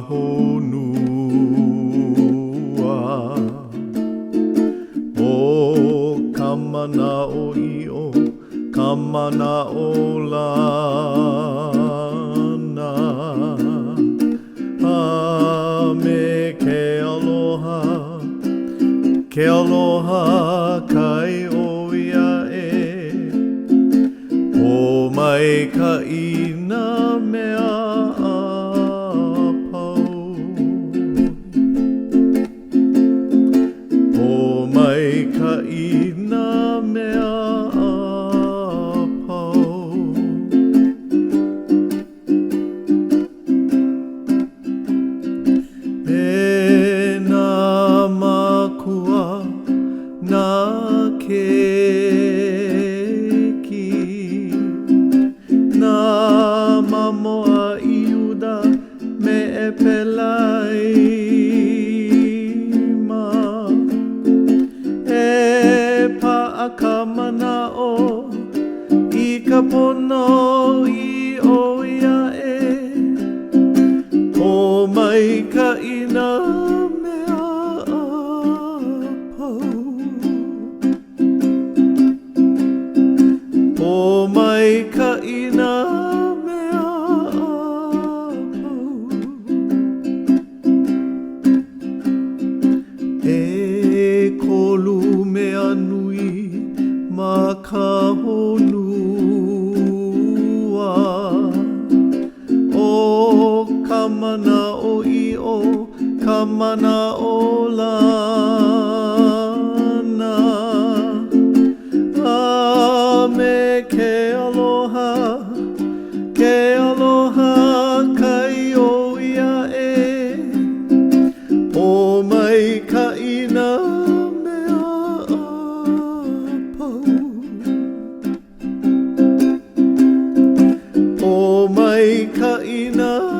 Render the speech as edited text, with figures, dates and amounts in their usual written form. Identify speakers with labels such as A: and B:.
A: honua o kamana o io kamana o lana a me ke aloha kai o ia e o mai ka ina mea ka ina mea apau e nā makua nā keki nā mamoa iuda me e pelai ka mana'o I ka pono I o ia e o mai ka ina mea apau o mai ka ina mea apau e kolu mea nui ma ka honua o kamana o io kamana o lana a me ke aloha kai o ia e o mai ka ina o mai ka ina